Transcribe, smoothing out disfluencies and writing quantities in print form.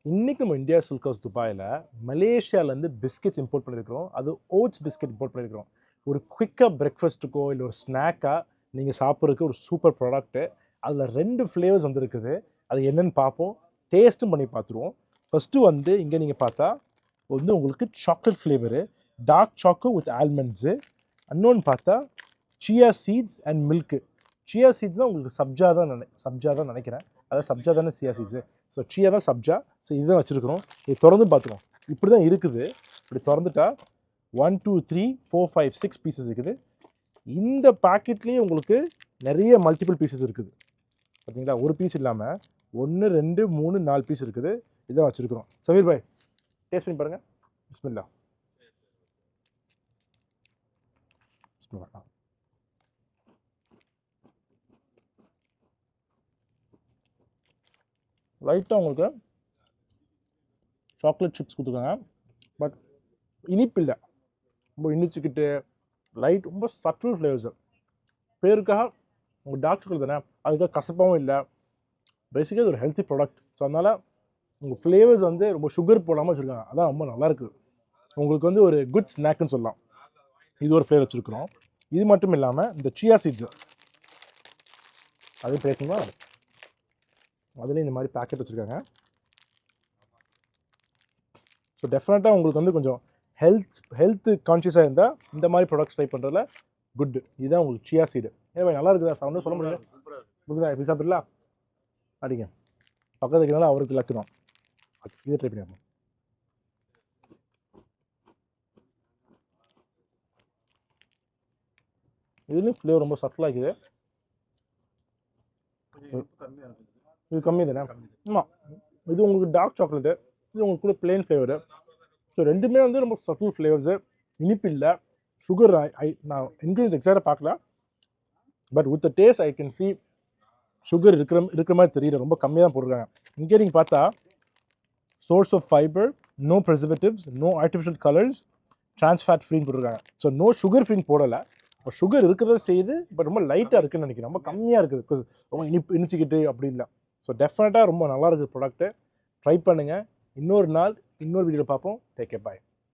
இன்றைக்கி நம்ம India silk house துபாயில் மலேசியாவிலேருந்து பிஸ்கெட்ஸ் இம்போர்ட் பண்ணியிருக்கிறோம். அது ஓட்ஸ் பிஸ்கெட் இம்போர்ட் பண்ணியிருக்கிறோம். ஒரு குயிக்காக பிரேக்ஃபாஸ்ட்டுக்கோ இல்லை ஒரு ஸ்நாக்காக நீங்கள் சாப்பிட்றதுக்கு ஒரு சூப்பர் ப்ராடக்ட்டு. அதில் 2 ஃப்ளேவர்ஸ் வந்துருக்குது. அது என்னென்னு பார்ப்போம், டேஸ்ட்டும் பண்ணி பார்த்துருவோம். ஃபஸ்ட்டு வந்து இங்கே நீங்கள் பார்த்தா வந்து உங்களுக்கு chocolate flavour, dark choco with almonds. இன்னொன்று பார்த்தா chia seeds and milk. Chia seeds தான் உங்களுக்கு சப்ஜா தான் நினைக்கிறேன். அதாவது சப்ஜா தானே சியா சீட்ஸு. ஸோ சியா தான் சப்ஜா. ஸோ இதுதான் வச்சுருக்கிறோம். இது திறந்து பார்த்துருவோம். இப்படி தான் இருக்குது. இப்படி திறந்துட்டா 1 2 3 4 5 6 பீசஸ் இருக்குது. இந்த பாக்கெட்லேயே உங்களுக்கு நிறைய மல்டிபிள் பீசஸ் இருக்குது. பார்த்தீங்களா, ஒரு பீஸ் இல்லாமல் 1 2 3 4 பீஸ் இருக்குது. இதான் வச்சுருக்கிறோம். சமீர் பாய், டேஸ்ட் பண்ணி பாருங்கள். பிஸ்மில்லா. பிஸ்மில்லா. லைட்டாக உங்களுக்கு சாக்லேட் சிப்ஸ் கொடுத்துருக்காங்க. பட் இனிப்பு இல்லை, ரொம்ப இனிச்சிக்கிட்டு லைட், ரொம்ப சட்டில் ஃப்ளேவர்ஸு. பேருக்காக உங்கள் டார்க் சாக்லேட் தானே, அதுக்காக கசப்பாகவும் இல்லை. பேசிக்காக இது ஒரு ஹெல்த்தி ப்ராடக்ட். ஸோ அதனால் உங்கள் ஃப்ளேவர்ஸ் வந்து ரொம்ப சுகர் போடாமல் வச்சுருக்காங்க. அதான் ரொம்ப நல்லாயிருக்குது. உங்களுக்கு வந்து ஒரு குட் ஸ்நாக்குன்னு சொல்லலாம். இது ஒரு ஃப்ளேவர் வச்சுருக்குறோம். இது மட்டும் இல்லாமல் இந்த சியா சீட்ஸு அதையும் பேசுங்களா, அதுலேயும் இந்த மாதிரி பேக்கெட் வச்சுருக்காங்க. ஸோ டெஃபினட்டாக உங்களுக்கு வந்து கொஞ்சம் ஹெல்த்து கான்ஷியஸாக இருந்தால் இந்த மாதிரி ப்ராடக்ட்ஸ் ட்ரை பண்ணுறதுல குட். இதுதான் உங்களுக்கு சியா சீடு. ஏன் நல்லா இருக்குதா? சவுண்டு சொல்ல முடியல. புரியுதா? எப்படி சாப்பிடலாம் அடிங்க. பக்கத்து வைக்கிறனால அவருக்கு லக்கு தான். இதை ட்ரை பண்ணி பார்ப்போம். இதுலேயும் ஃப்ளேவர் ரொம்ப சட்டிலாக இருக்குது. இது கம்மி தானே? ஆமாம், இது உங்களுக்கு டார்க் சாக்லேட்டு, இது உங்களுக்கு கூட பிளெயின் ஃப்ளேவரு. ஸோ ரெண்டுமே வந்து ரொம்ப சட்டில் ஃப்ளேவர்ஸு. இனிப்பு இல்லை, சுகர் நான் இன்க்ரீடியன்ஸ் எக்ஸாக்டாக பார்க்கல. But with the taste I can see sugar இருக்கிற மாதிரி தெரியல. ரொம்ப கம்மியாக தான் போட்டிருக்காங்க. இங்கே நீங்கள் பார்த்தா source of fibre, no preservatives, no artificial colours, trans fat ஃப்ரீன்னு போட்டிருக்காங்க. ஸோ நோ சுகர் ஃப்ரீன்னு போடலை. இப்போ சுகர் இருக்கிறத செய்யுது, பட் ரொம்ப லைட்டாக இருக்குதுன்னு நினைக்கிறேன். ரொம்ப கம்மியாக இருக்குது, பிகாஸ் ரொம்ப இனிச்சிக்கிட்டு அப்படி இல்லை. ஸோ டெஃபினட்டாக ரொம்ப நல்லா இருக்குது ப்ராடக்ட்டு. ட்ரை பண்ணுங்கள். இன்னொரு நாள் இன்னொரு வீடியோவில் பார்ப்போம். டேக் கேர், பாய்.